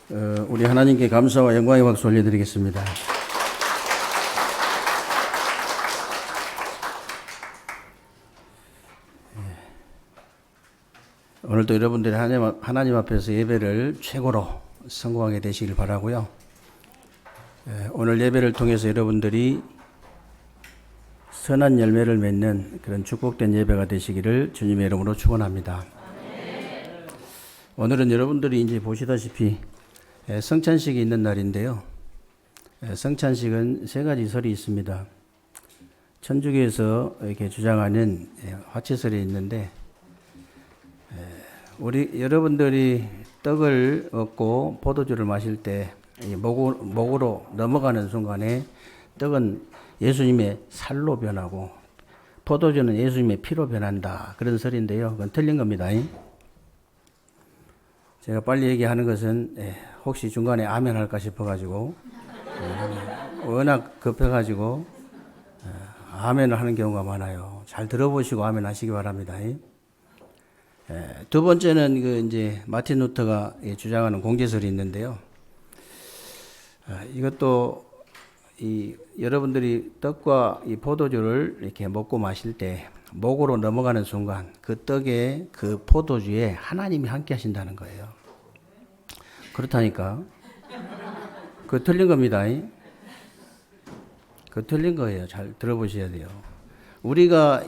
우리 하나님께 감사와 영광의 박수 올려드리겠습니다. 오늘도 여러분들이 하나님 앞에서 예배를 최고로 성공하게 되시길 바라고요. 오늘 예배를 통해서 여러분들이 선한 열매를 맺는 그런 축복된 예배가 되시기를 주님의 이름으로 축원합니다. 오늘은 여러분들이 이제 보시다시피 성찬식이 있는 날인데요. 성찬식은 세 가지 설이 있습니다. 천주교에서 이렇게 주장하는 화채설이 있는데, 여러분들이 떡을 얻고 포도주를 마실 때 목으로 넘어가는 순간에 떡은 예수님의 살로 변하고 포도주는 예수님의 피로 변한다, 그런 설인데요. 그건 틀린 겁니다. 제가 빨리 얘기하는 것은 혹시 중간에 아멘 할까 싶어가지고 워낙 급해가지고 아멘을 하는 경우가 많아요. 잘 들어보시고 아멘 하시기 바랍니다. 두 번째는 이제 마틴 루터가 주장하는 공제설이 있는데요. 이것도 여러분들이 떡과 이 포도주를 이렇게 먹고 마실 때 목으로 넘어가는 순간 그 떡에 그 포도주에 하나님이 함께 하신다는 거예요. 그렇다니까. 그거 틀린 겁니다. 그거 틀린 거예요. 잘 들어보셔야 돼요. 우리가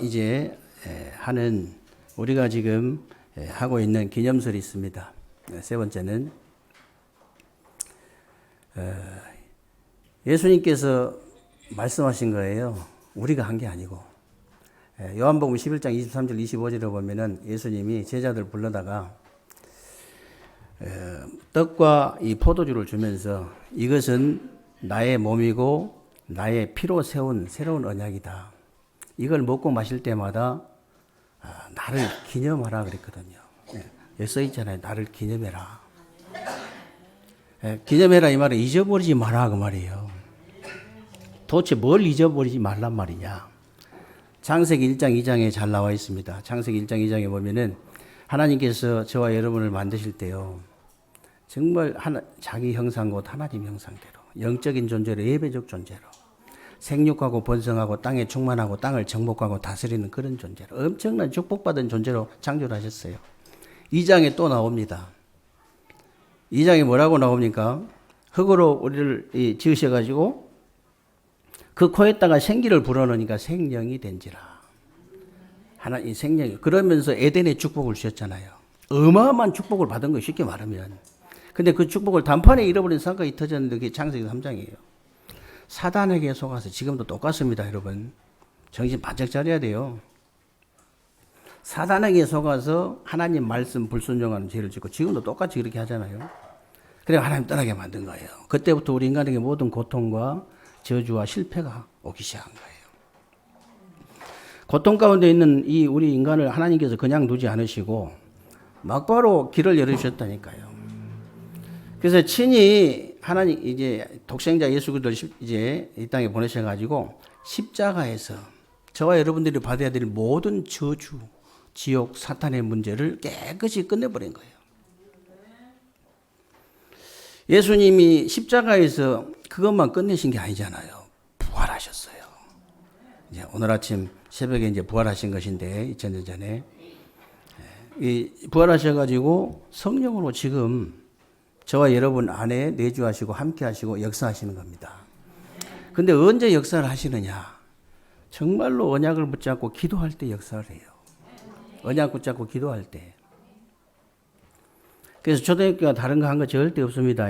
지금 하고 있는 기념설이 있습니다. 세 번째는 예수님께서 말씀하신 거예요. 우리가 한 게 아니고. 요한복음 11장 23절 25절에 보면은 예수님이 제자들 불러다가 떡과 이 포도주를 주면서 이것은 나의 몸이고 나의 피로 세운 새로운 언약이다. 이걸 먹고 마실 때마다 나를 기념하라 그랬거든요. 여기 써 있잖아요. 나를 기념해라. 기념해라 이 말은 잊어버리지 마라 그 말이에요. 도대체 뭘 잊어버리지 말란 말이냐. 창세기 1장 2장에 잘 나와 있습니다. 창세기 1장 2장에 보면은 하나님께서 저와 여러분을 만드실 때요, 정말 자기 형상 곧 하나님 형상대로 영적인 존재로, 예배적 존재로 생육하고 번성하고 땅에 충만하고 땅을 정복하고 다스리는 그런 존재로 엄청난 축복받은 존재로 창조를 하셨어요. 2장에 또 나옵니다. 2장에 뭐라고 나옵니까? 흙으로 우리를 지으셔가지고 그 코에다가 생기를 불어넣으니까 생명이 된지라. 하나님 생명이. 그러면서 에덴의 축복을 주셨잖아요. 어마어마한 축복을 받은 거 쉽게 말하면. 근데 그 축복을 단판에 잃어버린 사건이 터졌는데 그게 창세기 3장이에요. 사단에게 속아서 지금도 똑같습니다, 여러분. 정신 바짝 차려야 돼요. 사단에게 속아서 하나님 말씀 불순종하는 죄를 짓고 지금도 똑같이 그렇게 하잖아요. 그래서 하나님 떠나게 만든 거예요. 그때부터 우리 인간에게 모든 고통과 저주와 실패가 오기 시작한 거예요. 고통 가운데 있는 이 우리 인간을 하나님께서 그냥 두지 않으시고 막바로 길을 열어주셨다니까요. 그래서 친히 하나님 독생자 예수 그리스도를 이 땅에 보내셔가지고 십자가에서 저와 여러분들이 받아야 될 모든 저주, 지옥, 사탄의 문제를 깨끗이 끝내버린 거예요. 예수님이 십자가에서 그것만 끝내신 게 아니잖아요. 부활하셨어요. 오늘 아침 새벽에 부활하신 것인데 2000년 전에 부활하셔가지고 성령으로 지금 저와 여러분 안에 내주하시고 함께 하시고 역사하시는 겁니다. 근데 언제 역사를 하시느냐? 정말로 언약을 붙잡고 기도할 때 역사를 해요. 언약 붙잡고 기도할 때. 그래서 초등학교가 다른 거 한 거 절대 없습니다.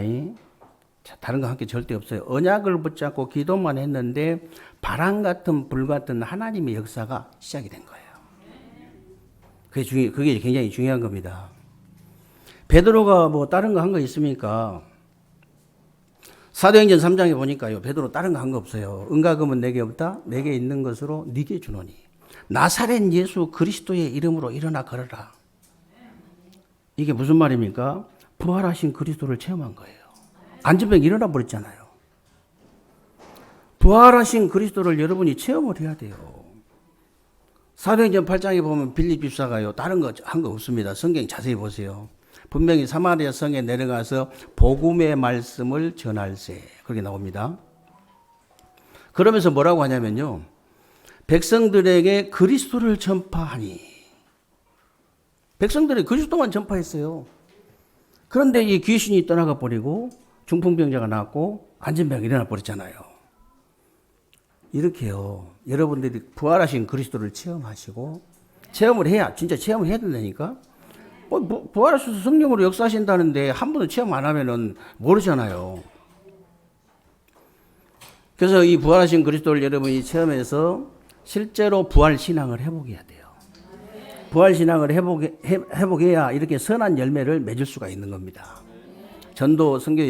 다른 거 한 게 절대 없어요. 언약을 붙잡고 기도만 했는데 바람 같은 불 같은 하나님의 역사가 시작이 된 거예요. 그게 굉장히 중요한 겁니다. 베드로가 뭐 다른 거 한 거 있습니까? 사도행전 3장에 보니까요, 베드로 다른 거 한 거 없어요. 은과 금은 내게 없다. 내게 있는 것으로 네게 주노니 나사렛 예수 그리스도의 이름으로 일어나 걸어라. 이게 무슨 말입니까? 부활하신 그리스도를 체험한 거예요. 안전병 일어나 버렸잖아요. 부활하신 그리스도를 여러분이 체험을 해야 돼요. 사도행전 8장에 보면 빌립 집사가요, 다른 거 한 거 없습니다. 성경 자세히 보세요. 분명히 사마리아 성에 내려가서 복음의 말씀을 전할세. 그렇게 나옵니다. 그러면서 뭐라고 하냐면요. 백성들에게 그리스도를 전파하니. 백성들이 그리스도만 전파했어요. 그런데 이 귀신이 떠나가 버리고 중풍병자가 나왔고 안진병이 일어나 버렸잖아요. 이렇게요. 여러분들이 부활하신 그리스도를 체험하시고 체험을 해야 진짜 체험을 해야 된다니까. 부활하셔서 성령으로 역사하신다는데 한 번도 체험 안 하면은 모르잖아요. 그래서 이 부활하신 그리스도를 여러분이 체험해서 실제로 부활 신앙을 회복해야 돼요. 부활 신앙을 회복해야 이렇게 선한 열매를 맺을 수가 있는 겁니다. 전도 선교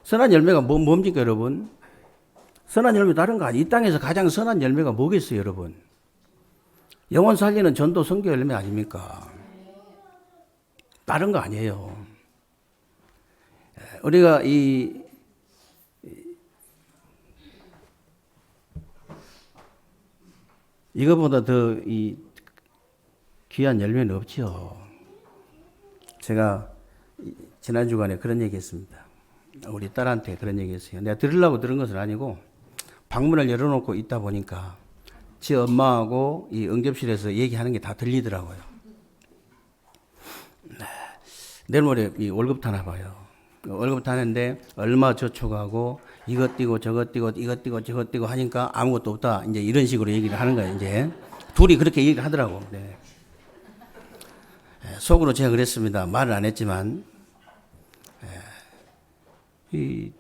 선한 열매가 뭡니까 여러분? 선한 열매 다른 거 아니에요. 이 땅에서 가장 선한 열매가 뭐겠어요 여러분? 영혼 살리는 전도 선교 열매 아닙니까? 다른 거 아니에요. 우리가 이거보다 더 귀한 열매는 없죠. 제가 지난 주간에 그런 얘기했습니다. 우리 딸한테 그런 얘기했어요. 내가 들으려고 들은 것은 아니고 방문을 열어놓고 있다 보니까 지 엄마하고 이 응접실에서 얘기하는 게 다 들리더라고요. 내일 모레 이 월급 타나 봐요. 월급 타는데 얼마 저축하고 이것 띄고 저것 띄고 이것 띄고 저것 띄고 하니까 아무것도 없다. 이제 이런 식으로 얘기를 하는 거예요. 이제 둘이 그렇게 얘기를 하더라고. 네. 속으로 제가 그랬습니다. 말을 안 했지만 이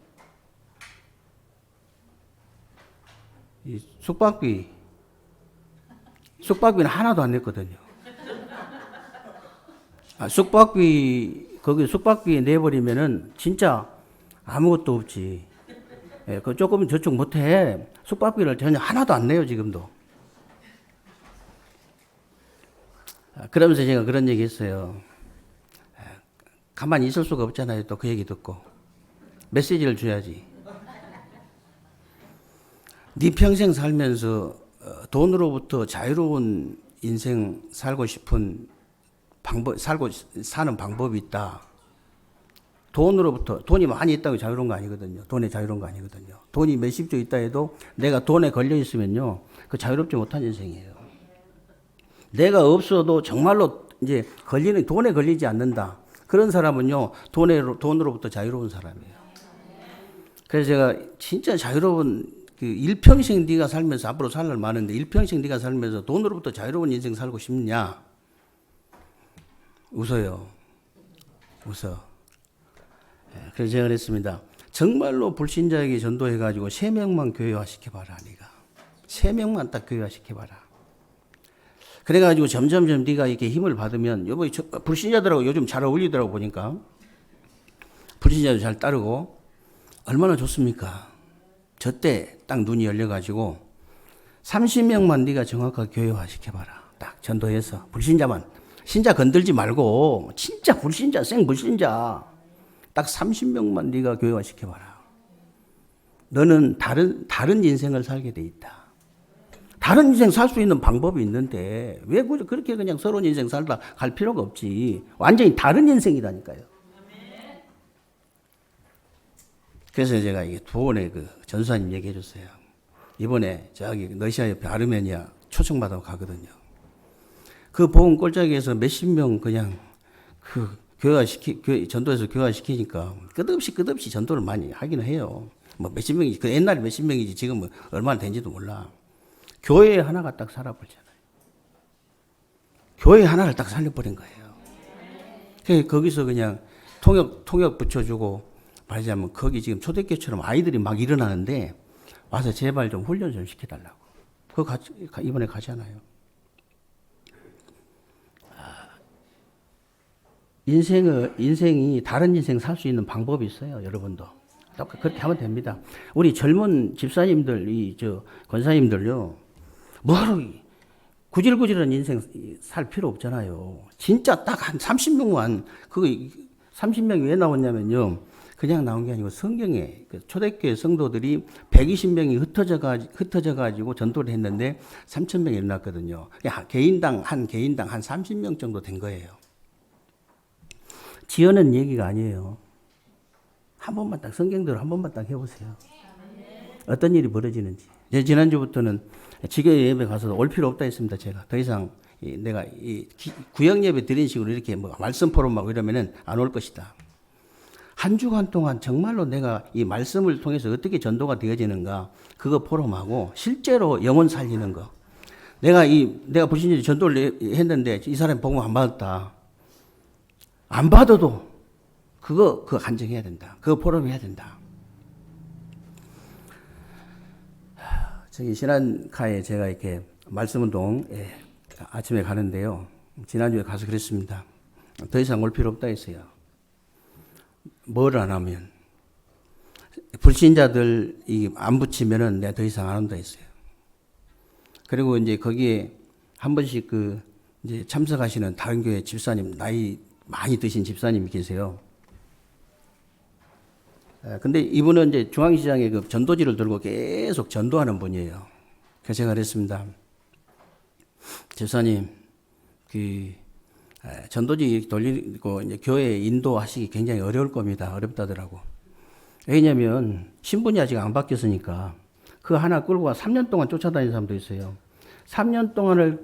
숙박비는 하나도 안 냈거든요. 거기 숙박비 내버리면은 진짜 아무것도 없지. 예, 그 조금 저축 못해. 숙박비를 전혀 하나도 안 내요, 지금도. 그러면서 제가 그런 얘기 했어요. 가만히 있을 수가 없잖아요. 또 그 얘기 듣고. 메시지를 줘야지. 네 평생 살면서 돈으로부터 자유로운 인생 살고 싶은 사는 방법이 있다. 돈이 많이 있다고 자유로운 거 아니거든요. 돈에 자유로운 거 아니거든요. 돈이 몇십조 있다 해도 내가 돈에 걸려 있으면요. 그 자유롭지 못한 인생이에요. 내가 없어도 정말로 이제 돈에 걸리지 않는다. 그런 사람은요. 돈으로부터 자유로운 사람이에요. 그래서 제가 진짜 자유로운 일평생 네가 살면서 앞으로 살 날 많은데 일평생 네가 살면서 돈으로부터 자유로운 인생 살고 싶냐? 웃어요. 웃어. 그래서 제가 그랬습니다. 정말로 불신자에게 전도해가지고 3명만 교회화 시켜봐라. 네가 3명만 딱 교회화 시켜봐라. 그래가지고 점점 네가 이렇게 힘을 받으면 여보 불신자들하고 요즘 잘 어울리더라고 보니까 불신자도 잘 따르고 얼마나 좋습니까? 저때 딱 눈이 열려가지고 30명만 네가 정확하게 교회화 시켜봐라. 딱 전도해서 불신자만 신자 건들지 말고 진짜 불신자 생불신자 딱 30명만 네가 교회화 시켜봐라. 너는 다른 인생을 살게 돼 있다. 다른 인생 살 수 있는 방법이 있는데 왜 그렇게 그냥 서러운 인생 살다 갈 필요가 없지. 완전히 다른 인생이라니까요. 그래서 제가 이게 두 번의 전수사님 얘기해 줬어요. 이번에 저기 러시아 옆에 아르메니아 초청받아 가거든요. 그 보험 꼴짜기에서 몇십 명 그냥 전도해서 교화시키니까 끝없이 전도를 많이 하기는 해요. 뭐 몇십 명이지. 그 옛날에 몇십 명이지 지금은 얼마나 된지도 몰라. 교회 하나가 딱 살아버리잖아요. 교회 하나를 딱 살려버린 거예요. 그래서 거기서 그냥 통역 붙여주고 말하자면 거기 지금 초대교회처럼 아이들이 막 일어나는데 와서 제발 좀 훈련 좀 시켜달라고. 그거 이번에 가잖아요. 인생이 다른 인생 살 수 있는 방법이 있어요, 여러분도. 그렇게 하면 됩니다. 우리 젊은 집사님들, 권사님들요, 뭐하러 구질구질한 인생 살 필요 없잖아요. 진짜 딱 한 30명만, 30명이 왜 나왔냐면요. 그냥 나온 게 아니고 성경에 초대교회 성도들이 120명이 흩어져가지고 전도를 했는데 3,000명이 일어났거든요. 한 개인당 한 30명 정도 된 거예요. 지어낸 얘기가 아니에요. 한 번만 딱 성경대로 한 번만 딱 해보세요. 어떤 일이 벌어지는지. 지난주부터는 지교회 예배 가서도 올 필요 없다 했습니다. 제가 더 이상 내가 구역 예배 드린 식으로 이렇게 뭐 말씀 포럼하고 이러면은 안 올 것이다. 한 주간 동안 정말로 내가 이 말씀을 통해서 어떻게 전도가 되어지는가 그거 포럼하고 실제로 영혼 살리는 거. 내가 불신자 전도를 했는데 이 사람이 복음 안 받았다. 안 받아도 그거 간증해야 된다. 그거 포럼해야 된다. 저기 신안카에 제가 이렇게 말씀운동 아침에 가는데요. 지난주에 가서 그랬습니다. 더 이상 올 필요 없다 했어요. 뭘 안 하면 불신자들 안 붙이면은 내가 더 이상 안 한다 했어요. 그리고 이제 거기에 한 번씩 이제 참석하시는 다른 교회 집사님 나이 많이 드신 집사님이 계세요. 근데 이분은 이제 중앙시장에 그 전도지를 들고 계속 전도하는 분이에요. 그래서 제가 그랬습니다. 집사님, 전도지 돌리고 이제 교회 인도하시기 굉장히 어려울 겁니다. 어렵다더라고. 왜냐면 신분이 아직 안 바뀌었으니까 그 하나 끌고 와 3년 동안 쫓아다니는 사람도 있어요. 3년 동안을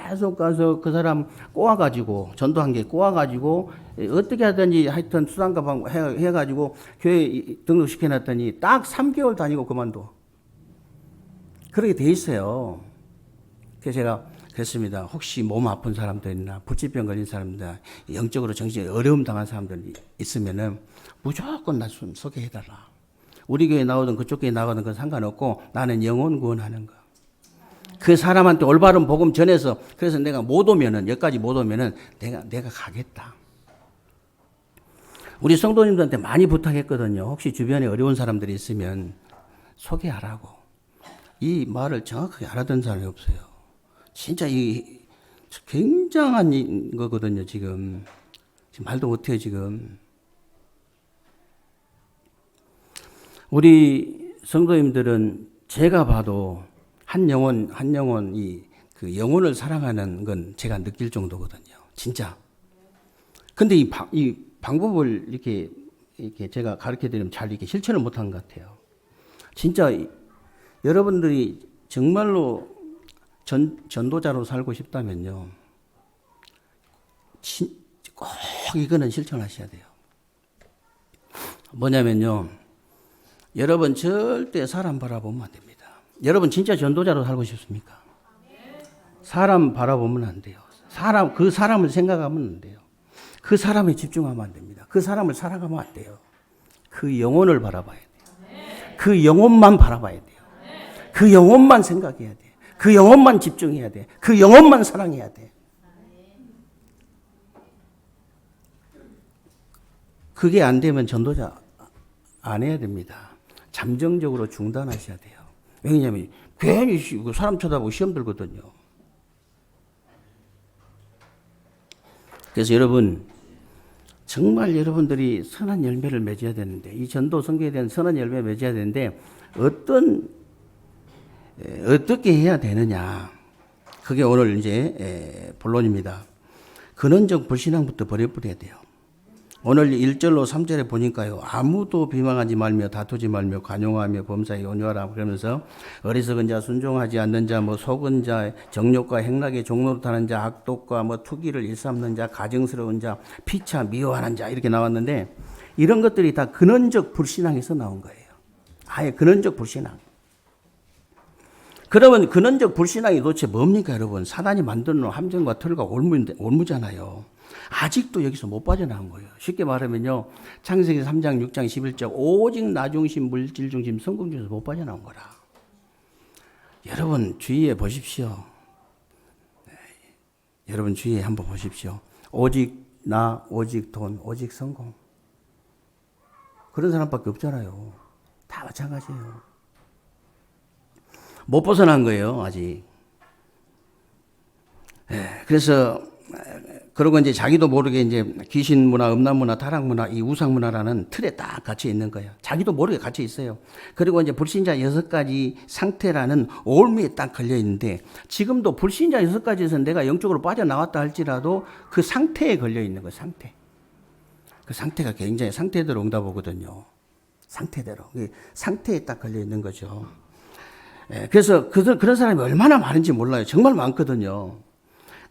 계속 가서 그 사람 꼬아가지고 전도한 게 꼬아가지고 어떻게 하든지 하여튼 수단과 방법 해가지고 교회 등록시켜놨더니 딱 3개월 다니고 그만둬. 그렇게 돼 있어요. 그래서 제가 그랬습니다. 혹시 몸 아픈 사람도 있나, 불치병 걸린 사람들, 영적으로 정신적으로 어려움 당한 사람들 있으면은 무조건 나 좀 소개해달라. 우리 교회 나오든 그쪽 교회 나가든 그건 상관없고 나는 영혼 구원하는 거. 그 사람한테 올바른 복음 전해서 그래서 내가 못 오면은 여기까지 못 오면은 내가 가겠다. 우리 성도님들한테 많이 부탁했거든요. 혹시 주변에 어려운 사람들이 있으면 소개하라고. 이 말을 정확하게 알아듣는 사람이 없어요. 진짜 굉장한 거거든요. 지금 말도 못해요. 지금 우리 성도님들은 제가 봐도 한 영혼 그 영혼을 사랑하는 건 제가 느낄 정도거든요. 진짜. 근데 이 방법을 이렇게 제가 가르쳐 드리면 잘 이렇게 실천을 못한 것 같아요. 진짜 여러분들이 정말로 전도자로 살고 싶다면요. 꼭 이거는 실천하셔야 돼요. 뭐냐면요. 여러분 절대 사람 바라보면 안 됩니다. 여러분 진짜 전도자로 살고 싶습니까? 사람 바라보면 안 돼요. 그 사람을 생각하면 안 돼요. 그 사람에 집중하면 안 됩니다. 그 사람을 살아가면 안 돼요. 그 영혼을 바라봐야 돼요. 그 영혼만 바라봐야 돼요. 그 영혼만 생각해야 돼요. 그 영혼만 집중해야 돼. 그 영혼만 사랑해야 돼. 그게 안 되면 전도자 안 해야 됩니다. 잠정적으로 중단하셔야 돼요. 왜냐하면 괜히 사람 쳐다보고 시험 들거든요. 그래서 여러분 정말 여러분들이 선한 열매를 맺어야 되는데 이 전도 선교에 대한 선한 열매를 맺어야 되는데 어떻게 해야 되느냐. 그게 오늘 이제 본론입니다. 근원적 불신앙부터 버려버려야 돼요. 오늘 1절로 3절에 보니까요. 아무도 비방하지 말며 다투지 말며 관용하며 범사에 온유하라 그러면서 어리석은 자, 순종하지 않는 자, 속은 자, 정욕과 행락의 종노릇하는 자, 악독과 투기를 일삼는 자, 가증스러운 자, 피차 미워하는 자 이렇게 나왔는데 이런 것들이 다 근원적 불신앙에서 나온 거예요. 아예 근원적 불신앙. 그러면 근원적 불신앙이 도대체 뭡니까 여러분? 사단이 만드는 함정과 틀과 올무잖아요. 아직도 여기서 못 빠져나온 거예요. 쉽게 말하면요. 창세기 3장, 6장, 11절 오직 나중심, 물질중심, 성공중에서 못 빠져나온 거라. 여러분 주위에 보십시오. 여러분 주위에 한번 보십시오. 오직 나, 오직 돈, 오직 성공. 그런 사람밖에 없잖아요. 다 마찬가지예요. 못 벗어난 거예요, 아직. 그래서 그러고 이제 자기도 모르게 이제 귀신 문화, 음란 문화, 타락 문화, 이 우상 문화라는 틀에 딱 갇혀 있는 거예요. 자기도 모르게 갇혀 있어요. 그리고 이제 불신자 6가지 상태라는 올무에 딱 걸려 있는데 지금도 불신자 6가지에서 내가 영적으로 빠져나왔다 할지라도 그 상태에 걸려 있는 거예요, 상태. 그 상태가 굉장히 상태대로 응답 오거든요. 상태대로. 상태에 딱 걸려 있는 거죠. 그래서 그런 사람이 얼마나 많은지 몰라요. 정말 많거든요.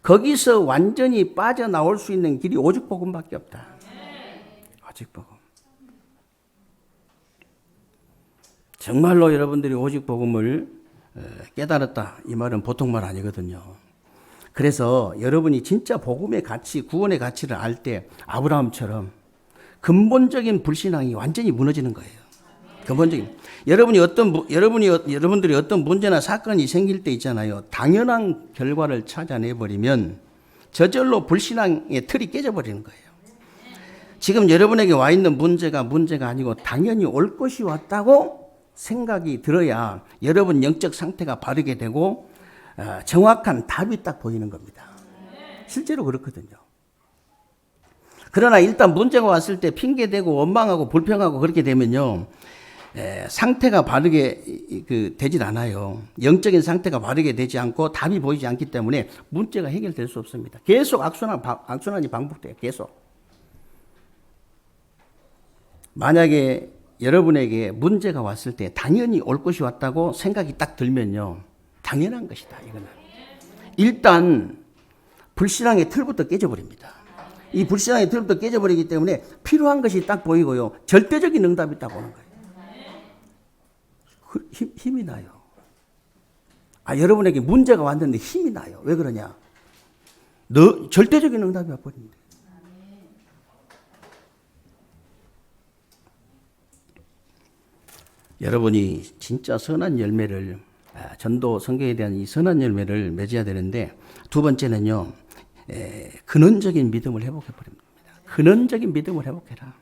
거기서 완전히 빠져나올 수 있는 길이 오직 복음밖에 없다. 오직 복음. 정말로 여러분들이 오직 복음을 깨달았다. 이 말은 보통 말 아니거든요. 그래서 여러분이 진짜 복음의 가치, 구원의 가치를 알 때 아브라함처럼 근본적인 불신앙이 완전히 무너지는 거예요. 근본적인. 여러분들이 어떤 문제나 사건이 생길 때 있잖아요. 당연한 결과를 찾아내버리면 저절로 불신앙의 틀이 깨져버리는 거예요. 지금 여러분에게 와 있는 문제가 아니고 당연히 올 것이 왔다고 생각이 들어야 여러분 영적 상태가 바르게 되고 정확한 답이 딱 보이는 겁니다. 실제로 그렇거든요. 그러나 일단 문제가 왔을 때 핑계대고 원망하고 불평하고 그렇게 되면요. 상태가 바르게 되질 않아요. 영적인 상태가 바르게 되지 않고 답이 보이지 않기 때문에 문제가 해결될 수 없습니다. 계속 악순환이 반복돼요. 계속. 만약에 여러분에게 문제가 왔을 때 당연히 올 것이 왔다고 생각이 딱 들면요. 당연한 것이다. 이거는. 일단 불신앙의 틀부터 깨져버립니다. 이 불신앙의 틀부터 깨져버리기 때문에 필요한 것이 딱 보이고요. 절대적인 응답이 딱 오는 거예요. 힘이 나요. 여러분에게 문제가 왔는데 힘이 나요. 왜 그러냐? 절대적인 응답이 와버립니다. 여러분이 진짜 선한 열매를, 전도 성경에 대한 이 선한 열매를 맺어야 되는데, 두 번째는요, 근원적인 믿음을 회복해버립니다. 근원적인 믿음을 회복해라.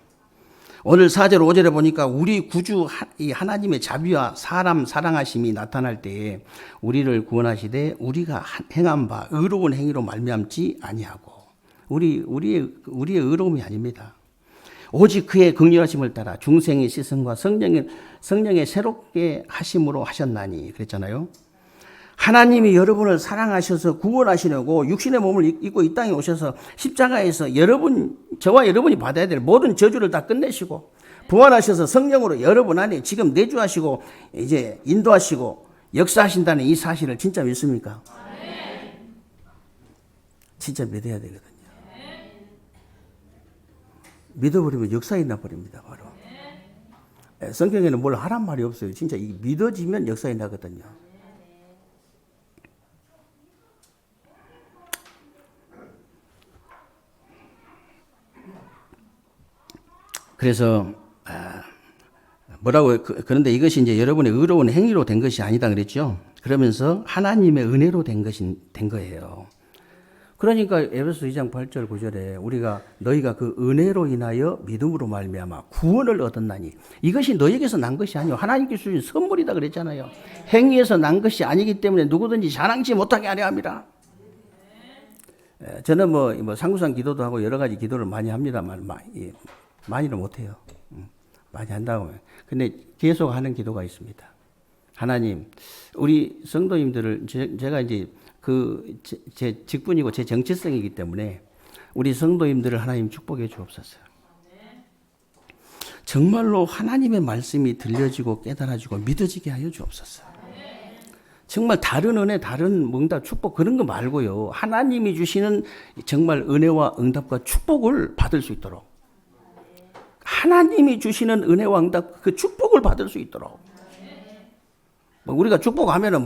오늘 4절 5절에 보니까 우리 구주 이 하나님의 자비와 사람 사랑하심이 나타날 때에 우리를 구원하시되 우리가 행한 바 의로운 행위로 말미암지 아니하고 우리의 의로움이 아닙니다. 오직 그의 긍휼하심을 따라 중생의 시선과 성령의 새롭게 하심으로 하셨나니 그랬잖아요. 하나님이 여러분을 사랑하셔서 구원하시려고 육신의 몸을 입고 이 땅에 오셔서 십자가에서 저와 여러분이 받아야 될 모든 저주를 다 끝내시고 부활하셔서 성령으로 여러분 안에 지금 내주하시고 이제 인도하시고 역사하신다는 이 사실을 진짜 믿습니까? 진짜 믿어야 되거든요. 믿어버리면 역사에 나버립니다. 바로. 성경에는 뭘 하란 말이 없어요. 진짜 믿어지면 역사에 나거든요. 그래서 그런데 이것이 이제 여러분의 의로운 행위로 된 것이 아니다 그랬죠. 그러면서 하나님의 은혜로 된 거예요. 그러니까 에베소 2장 8절 9절에 우리가 너희가 그 은혜로 인하여 믿음으로 말미암아 구원을 얻었나니 이것이 너희에게서 난 것이 아니요 하나님께서 주신 선물이다 그랬잖아요. 행위에서 난 것이 아니기 때문에 누구든지 자랑치 못하게 하려 합니다. 저는 뭐 상구상 기도도 하고 여러 가지 기도를 많이 합니다만 많이는 못해요. 많이 한다고. 근데 계속 하는 기도가 있습니다. 하나님, 우리 성도님들을 제가 이제 제 직분이고 제 정체성이기 때문에 우리 성도님들을 하나님 축복해 주옵소서. 정말로 하나님의 말씀이 들려지고 깨달아지고 믿어지게 하여 주옵소서. 정말 다른 은혜, 다른 응답, 축복 그런 거 말고요. 하나님이 주시는 정말 은혜와 응답과 축복을 받을 수 있도록. 하나님이 주시는 은혜와 응답 그 축복을 받을 수 있도록. 우리가 축복하면은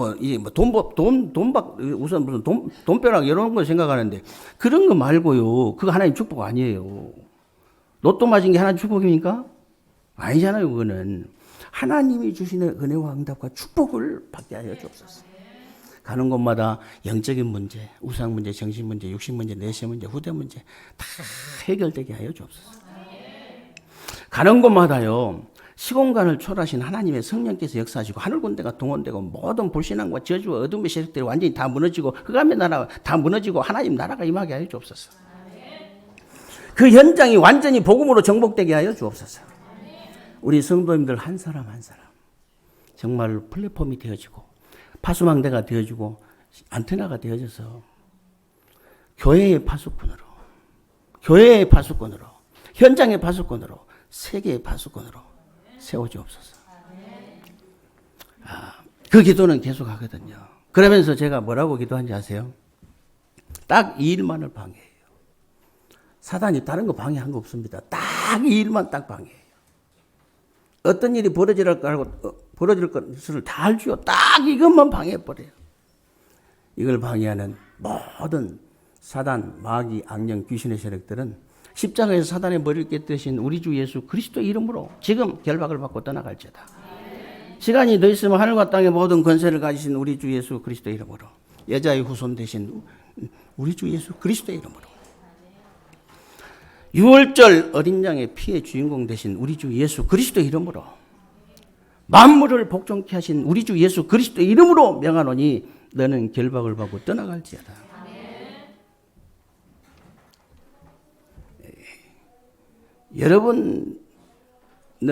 우선 무슨 돈벼락 이런 걸 생각하는데 그런 거 말고요. 그거 하나님 축복 아니에요. 로또 맞은 게 하나님 축복입니까? 아니잖아요. 그거는 하나님이 주시는 은혜와 응답과 축복을 받게 하여 주옵소서. 가는 곳마다 영적인 문제, 우상 문제, 정신 문제, 육신 문제, 내세 문제, 후대 문제 다 해결되게 하여 주옵소서. 가는 곳마다요. 시공간을 초월하신 하나님의 성령께서 역사하시고 하늘 군대가 동원되고 모든 불신앙과 저주와 어둠의 세력들이 완전히 다 무너지고 흑암의 나라가 다 무너지고 하나님 나라가 임하게 하여 주옵소서. 그 현장이 완전히 복음으로 정복되게 하여 주옵소서. 우리 성도님들 한 사람 한 사람 정말 플랫폼이 되어지고 파수망대가 되어지고 안테나가 되어져서 교회의 파수꾼으로 현장의 파수꾼으로, 세계의 파수꾼으로 세워주옵소서. 그 기도는 계속 하거든요. 그러면서 제가 뭐라고 기도한지 아세요? 딱 이 일만을 방해해요. 사단이 다른 거 방해한 거 없습니다. 딱 이 일만 딱 방해해요. 어떤 일이 벌어질 것을 다 알지요. 딱 이것만 방해해버려요. 이걸 방해하는 모든 사단, 마귀, 악령, 귀신의 세력들은 십자가에서 사단의 머리를 깨뜨리신 우리 주 예수 그리스도 이름으로 지금 결박을 받고 떠나갈지어다. 시간이 더 있으면 하늘과 땅의 모든 권세를 가지신 우리 주 예수 그리스도 이름으로, 여자의 후손 되신 우리 주 예수 그리스도 이름으로, 6월절 어린 양의 피의 주인공 되신 우리 주 예수 그리스도 이름으로, 만물을 복종케 하신 우리 주 예수 그리스도 이름으로 명하노니 너는 결박을 받고 떠나갈지어다. 여러분은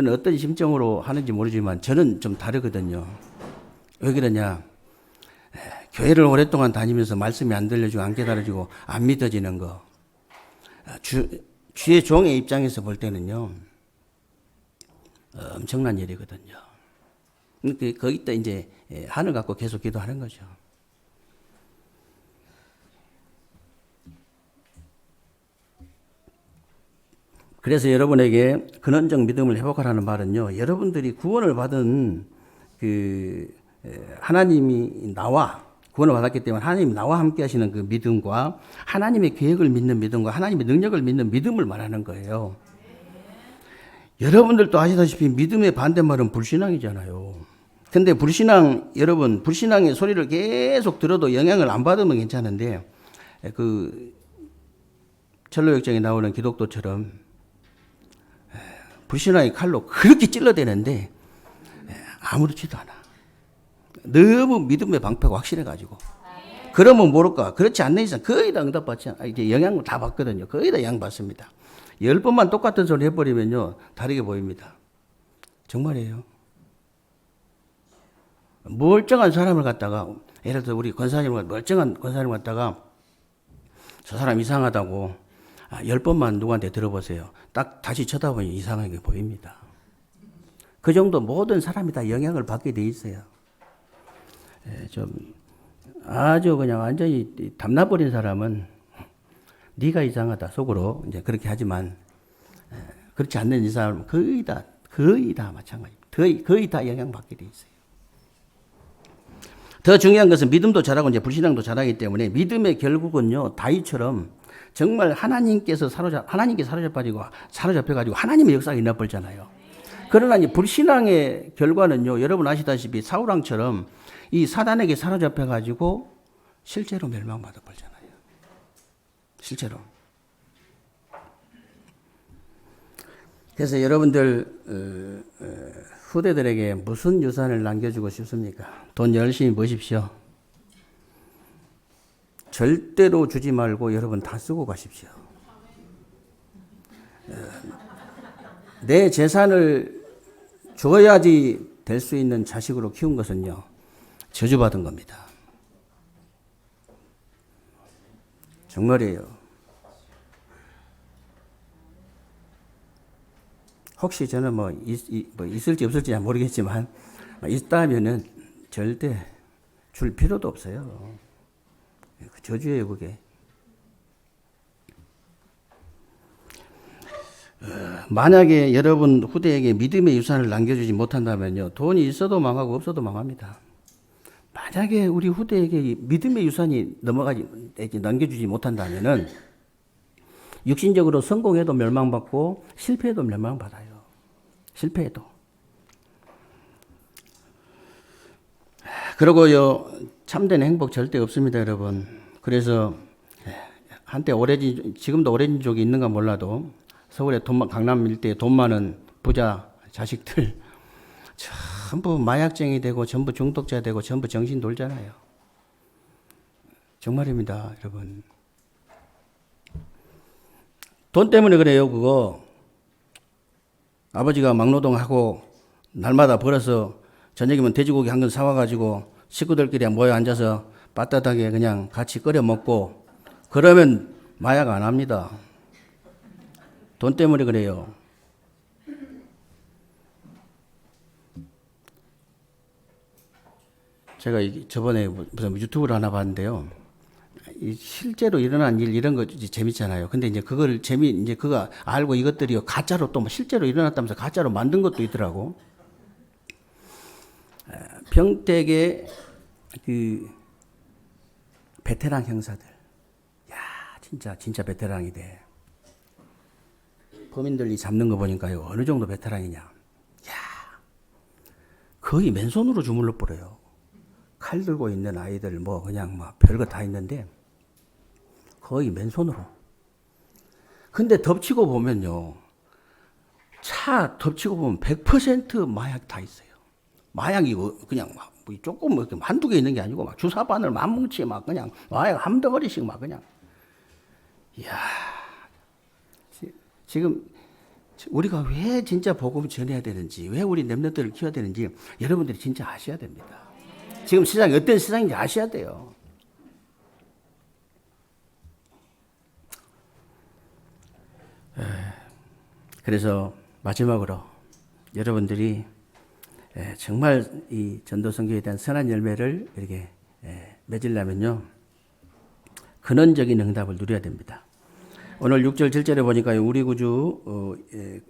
어떤 심정으로 하는지 모르지만 저는 좀 다르거든요. 왜 그러냐? 교회를 오랫동안 다니면서 말씀이 안 들려지고 안 깨달아지고 안 믿어지는 거, 주의 종의 입장에서 볼 때는요, 엄청난 일이거든요. 거기다 이제 하늘 갖고 계속 기도하는 거죠. 그래서 여러분에게 근원적 믿음을 회복하라는 말은요, 여러분들이 구원을 받은 하나님이 나와 구원을 받았기 때문에 하나님이 나와 함께 하시는 그 믿음과 하나님의 계획을 믿는 믿음과 하나님의 능력을 믿는 믿음을 말하는 거예요. 여러분들도 아시다시피 믿음의 반대말은 불신앙이잖아요. 근데 여러분, 불신앙의 소리를 계속 들어도 영향을 안 받으면 괜찮은데, 철로역정에 나오는 기독도처럼 불신앙의 칼로 그렇게 찔러대는데 아무렇지도 않아. 너무 믿음의 방패가 확실해가지고. 그러면 모를까. 그렇지 않는 이상 거의 다 응답받지 않아. 이제 영향을 다 받거든요. 거의 다 영향받습니다. 10번만 똑같은 소리 해버리면요, 다르게 보입니다. 정말이에요. 멀쩡한 사람을 갖다가, 예를 들어 우리 권사님을, 멀쩡한 권사님을 갖다가 저 사람 이상하다고 10번만 누구한테 들어보세요. 딱 다시 쳐다보니 이상하게 보입니다. 그 정도 모든 사람이 다 영향을 받게 돼 있어요. 좀 아주 그냥 완전히 담나버린 사람은 네가 이상하다 속으로 이제 그렇게 하지만, 그렇지 않는 이 사람은 거의 다 마찬가지입니다. 거의 다 영향받게 돼 있어요. 더 중요한 것은 믿음도 잘하고 이제 불신앙도 잘하기 때문에 믿음의 결국은요, 다윗처럼 정말 하나님께 사로잡혀가지고 하나님의 역사가 일어나버리잖아요. 그러나 이 불신앙의 결과는요, 여러분 아시다시피 사울왕처럼 이 사단에게 사로잡혀가지고 실제로 멸망받아 버리잖아요. 실제로. 그래서 여러분들 후대들에게 무슨 유산을 남겨주고 싶습니까? 돈 열심히 버십시오. 절대로 주지 말고 여러분 다 쓰고 가십시오. 내 재산을 줘야지 될 수 있는 자식으로 키운 것은요, 저주받은 겁니다. 정말이에요. 혹시 저는 뭐 있을지 없을지 모르겠지만, 있다면은 절대 줄 필요도 없어요. 저주예요, 그게. 만약에 여러분 후대에게 믿음의 유산을 남겨주지 못한다면요, 돈이 있어도 망하고 없어도 망합니다. 만약에 우리 후대에게 믿음의 유산이 남겨주지 못한다면은 육신적으로 성공해도 멸망받고 실패해도 멸망받아요. 실패해도. 그리고요, 참된 행복 절대 없습니다, 여러분. 그래서 한때 지금도 오렌지족이 있는가 몰라도 서울의 강남 일대에 돈 많은 부자 자식들 전부 마약쟁이 되고 전부 중독자 되고 전부 정신 돌잖아요. 정말입니다, 여러분. 돈 때문에 그래요, 그거. 아버지가 막노동하고 날마다 벌어서 저녁이면 돼지고기 한 근 사와가지고 식구들끼리 모여 앉아서 빠듯하게 그냥 같이 끓여 먹고, 그러면 마약 안 합니다. 돈 때문에 그래요. 제가 저번에 무슨 유튜브를 하나 봤는데요. 실제로 일어난 일 이런 거 재밌잖아요. 근데 이제 그걸 이제 그거 알고 이것들이 가짜로 또 실제로 일어났다면서 가짜로 만든 것도 있더라고. 평택의 그 베테랑 형사들. 야, 진짜 베테랑이 돼. 범인들이 잡는 거 보니까요. 어느 정도 베테랑이냐. 야, 거의 맨손으로 주물러 버려요. 칼 들고 있는 아이들 뭐 그냥 막 별거 다 있는데 거의 맨손으로. 근데 덮치고 보면요. 차 덮치고 보면 100% 마약 다 있어요. 마약이 그냥 막 조금 이렇게 한두 개 있는 게 아니고 막 주사바늘 만 뭉치 막 그냥 마약 한 덩어리씩 막 그냥. 이야. 지금 우리가 왜 진짜 복음을 전해야 되는지, 왜 우리 렘넌트를 키워야 되는지 여러분들이 진짜 아셔야 됩니다. 지금 시장이 어떤 시장인지 아셔야 돼요. 그래서 마지막으로 여러분들이 정말 이 전도선교에 대한 선한 열매를 이렇게 맺으려면요. 근원적인 응답을 누려야 됩니다. 오늘 6절 7절에 보니까 우리 구주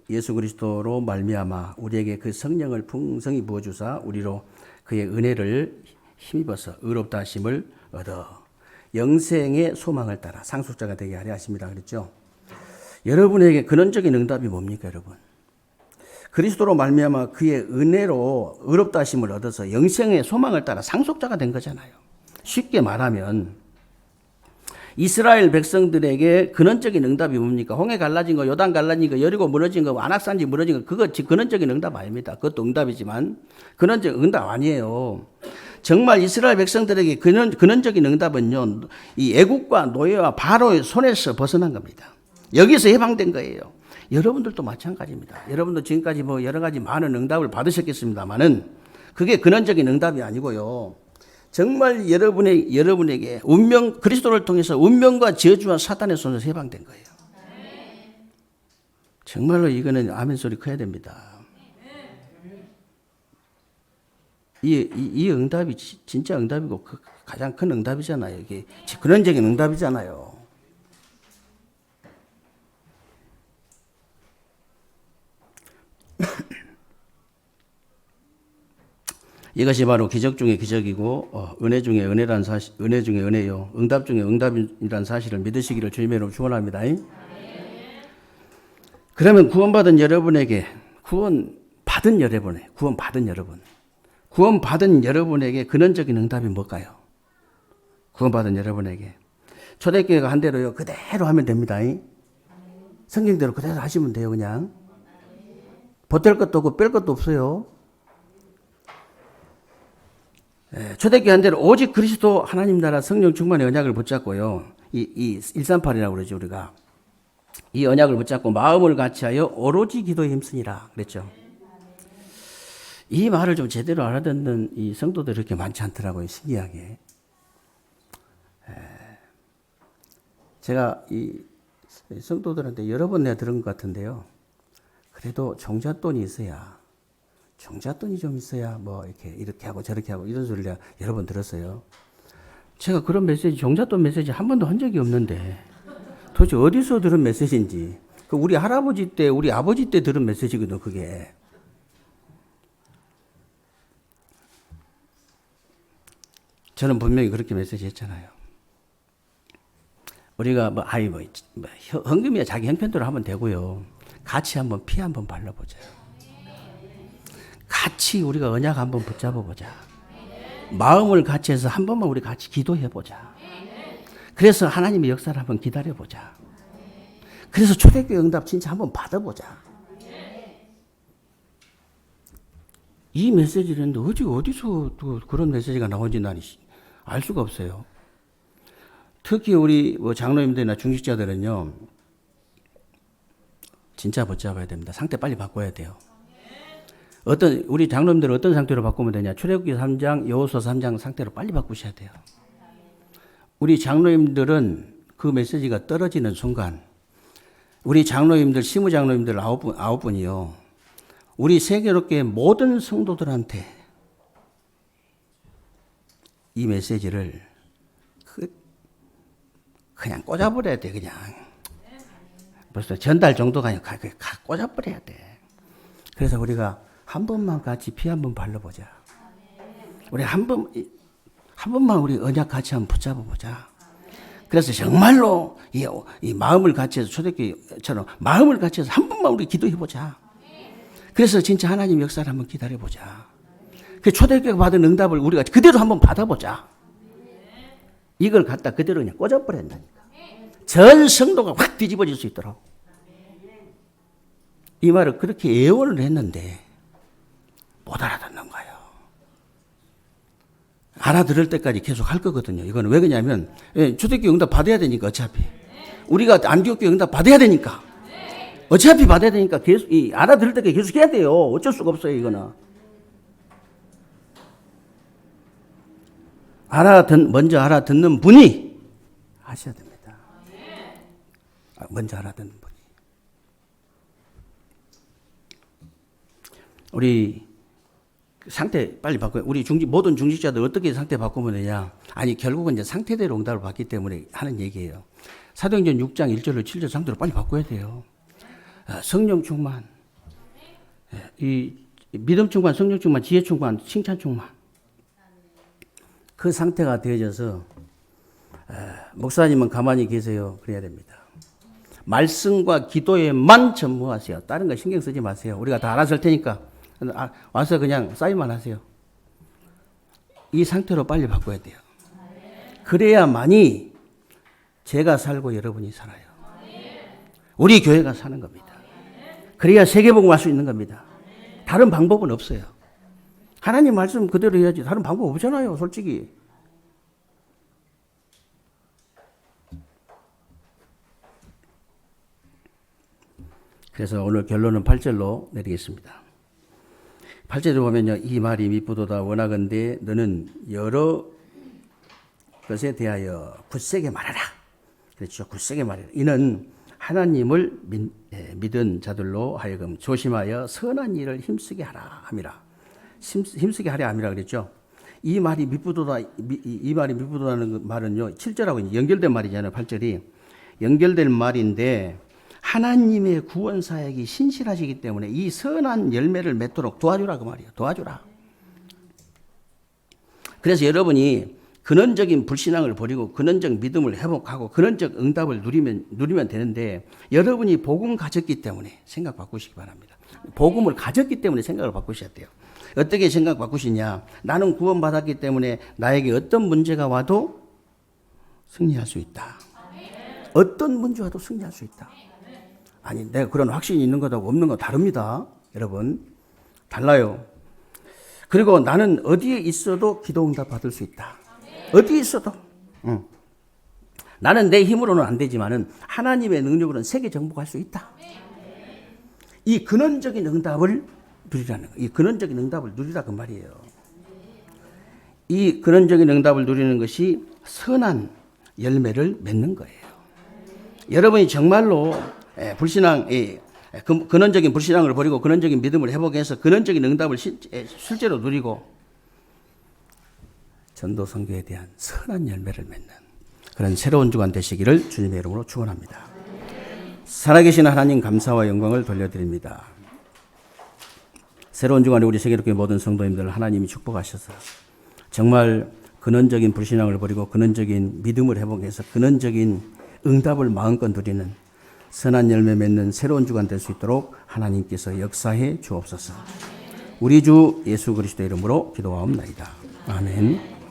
예수 그리스도로 말미암아 우리에게 그 성령을 풍성히 부어주사 우리로 그의 은혜를 힘입어서 의롭다 하심을 얻어 영생의 소망을 따라 상속자가 되게 하려 하십니다. 그랬죠? 여러분에게 근원적인 응답이 뭡니까, 여러분? 그리스도로 말미암아 그의 은혜로 의롭다 하심을 얻어서 영생의 소망을 따라 상속자가 된 거잖아요. 쉽게 말하면 이스라엘 백성들에게 근원적인 응답이 뭡니까? 홍해 갈라진 거, 요단 갈라진 거, 여리고 무너진 거, 안악산지 무너진 거, 그거 근원적인 응답 아닙니다. 그것도 응답이지만 근원적인 응답 아니에요. 정말 이스라엘 백성들에게 근원적인 응답은요, 이 애국과 노예와 바로의 손에서 벗어난 겁니다. 여기서 해방된 거예요. 여러분들도 마찬가지입니다. 여러분도 지금까지 뭐 여러 가지 많은 응답을 받으셨겠습니다만은 그게 근원적인 응답이 아니고요. 정말 여러분에게 그리스도를 통해서 운명과 저주와 사탄의 손에서 해방된 거예요. 정말로 이거는 아멘 소리 커야 됩니다. 이 응답이 진짜 응답이고 가장 큰 응답이잖아요. 이게 근원적인 응답이잖아요. 이것이 바로 기적 중에 기적이고 은혜 중에 은혜란 사실, 은혜 중에 은혜요, 응답 중에 응답이란 사실을 믿으시기를 주님의 이름으로 축원합니다. 그러면 구원받은 여러분에게 구원받은 여러분에게 근원적인 응답이 뭘까요? 구원받은 여러분에게 초대교회가 한 대로요 그대로 하면 됩니다. 성경대로 그대로 하시면 돼요. 그냥 보탤 것도 없고 뺄 것도 없어요. 초대교회 한 대로 오직 그리스도 하나님 나라 성령 충만의 언약을 붙잡고요. 이 138이라고 그러죠, 우리가. 이 언약을 붙잡고 마음을 같이하여 오로지 기도에 힘쓰니라 그랬죠. 이 말을 좀 제대로 알아듣는 이 성도들이 그렇게 많지 않더라고요, 신기하게. 제가 이 성도들한테 여러 번 내가 들은 것 같은데요. 그래도 종잣돈이 좀 있어야 뭐 이렇게 하고 저렇게 하고 이런 소리를 여러 번 들었어요. 제가 그런 메시지, 종잣돈 메시지 한 번도 한 적이 없는데 도대체 어디서 들은 메시지인지. 우리 할아버지 때, 우리 아버지 때 들은 메시지거든요, 그게. 저는 분명히 그렇게 메시지 했잖아요. 우리가 헌금이야 자기 형편대로 하면 되고요. 같이 한번 피 한번 발라보자. 같이 우리가 언약 한번 붙잡아보자. 마음을 같이 해서 한 번만 우리 같이 기도해보자. 그래서 하나님의 역사를 한번 기다려보자. 그래서 초대교회 응답 진짜 한번 받아보자. 이 메시지를 했는데 어디서 또 그런 메시지가 나온지 난 알 수가 없어요. 특히 우리 장로님들이나 중직자들은요. 진짜 붙잡아야 됩니다. 상태 빨리 바꿔야 돼요. 우리 장로님들은 어떤 상태로 바꾸면 되냐? 출애굽기 3장, 여호수아 3장 상태로 빨리 바꾸셔야 돼요. 우리 장로님들은 그 메시지가 떨어지는 순간 우리 장로님들, 시무장로님들 아홉 분이요. 우리 세계롭게 모든 성도들한테 이 메시지를 그냥 꽂아버려야 돼, 그냥. 벌써 전달 정도가 아니라 꽂아버려야 돼. 그래서 우리가 한 번만 같이 피 한 번 발라보자. 우리 한 번만 우리 언약 같이 한번 붙잡아보자. 그래서 정말로 이 마음을 같이 해서 초대교회처럼 마음을 같이 해서 한 번만 우리 기도해보자. 그래서 진짜 하나님 역사를 한번 기다려보자. 그 초대교회가 받은 응답을 우리가 그대로 한번 받아보자. 이걸 갖다 그대로 그냥 꽂아버린다니까. 전 성도가 확 뒤집어질 수 있도록. 이 말을 그렇게 예언을 했는데 못 알아듣는 거예요. 알아들을 때까지 계속 할 거거든요. 이거는 왜 그러냐면 초대교회 응답 받아야 되니까 어차피. 우리가 안디옥교회 응답 받아야 되니까. 어차피 받아야 되니까 계속 알아들을 때까지 계속 해야 돼요. 어쩔 수가 없어요, 이거는. 먼저 알아듣는 분이 하셔야 됩니다. 먼저 알아듣는 분이. 우리 상태 빨리 바꿔요. 우리 모든 중직자들 어떻게 상태 바꾸면 되냐? 아니, 결국은 이제 상태대로 응답을 받기 때문에 하는 얘기예요. 사도행전 6장 1절로 7절 상태로 빨리 바꿔야 돼요. 성령 충만, 이 믿음 충만, 성령 충만, 지혜 충만, 칭찬 충만. 그 상태가 되어져서 목사님은 가만히 계세요. 그래야 됩니다. 말씀과 기도에만 전무하세요. 다른 거 신경 쓰지 마세요. 우리가 다 알아서 할 테니까 와서 그냥 사인만 하세요. 이 상태로 빨리 바꿔야 돼요. 그래야만이 제가 살고 여러분이 살아요. 우리 교회가 사는 겁니다. 그래야 세계복음 할 수 있는 겁니다. 다른 방법은 없어요. 하나님 말씀 그대로 해야지 다른 방법 없잖아요, 솔직히. 그래서 오늘 결론은 8절로 내리겠습니다. 8절에 보면요, 이 말이 미쁘도다. 원하건대 너는 여러 것에 대하여 굳세게 말하라. 그렇죠, 굳세게 말하라. 이는 하나님을 믿은 자들로 하여금 조심하여 선한 일을 힘쓰게 하라 함이라. 힘쓰게 하려 함이라 그랬죠. 이 말이 미쁘도다, 이 말이 미쁘도다는 말은요, 7절하고 연결된 말이잖아요. 8절이 연결된 말인데 하나님의 구원 사역이 신실하시기 때문에 이 선한 열매를 맺도록 도와주라 그 말이에요. 도와주라. 그래서 여러분이 근원적인 불신앙을 버리고 근원적 믿음을 회복하고 근원적 응답을 누리면 되는데, 여러분이 복음 가졌기 때문에 생각 바꾸시기 바랍니다. 복음을 가졌기 때문에 생각을 바꾸셔야 돼요. 어떻게 생각 바꾸시냐? 나는 구원받았기 때문에 나에게 어떤 문제가 와도 승리할 수 있다. 어떤 문제 와도 승리할 수 있다. 아니, 내가 그런 확신이 있는 것하고 없는 거 다릅니다. 여러분, 달라요. 그리고 나는 어디에 있어도 기도 응답 받을 수 있다. 어디에 있어도. 나는 내 힘으로는 안 되지만은 하나님의 능력으로는 세계 정복할 수 있다. 이 근원적인 응답을 누리라는 거. 이 근원적인 응답을 누리라 그 말이에요. 이 근원적인 응답을 누리는 것이 선한 열매를 맺는 거예요. 여러분이 정말로 불신앙, 근원적인 불신앙을 버리고 근원적인 믿음을 회복해서 근원적인 응답을 실제로 누리고 전도 선교에 대한 선한 열매를 맺는 그런 새로운 주간 되시기를 주님의 이름으로 축원합니다. 살아계신 하나님 감사와 영광을 돌려드립니다. 새로운 주간에 우리 세계교회 모든 성도님들 하나님이 축복하셔서 정말 근원적인 불신앙을 버리고 근원적인 믿음을 회복해서 근원적인 응답을 마음껏 누리는 선한 열매 맺는 새로운 주간 될 수 있도록 하나님께서 역사해 주옵소서. 우리 주 예수 그리스도의 이름으로 기도하옵나이다. 아멘.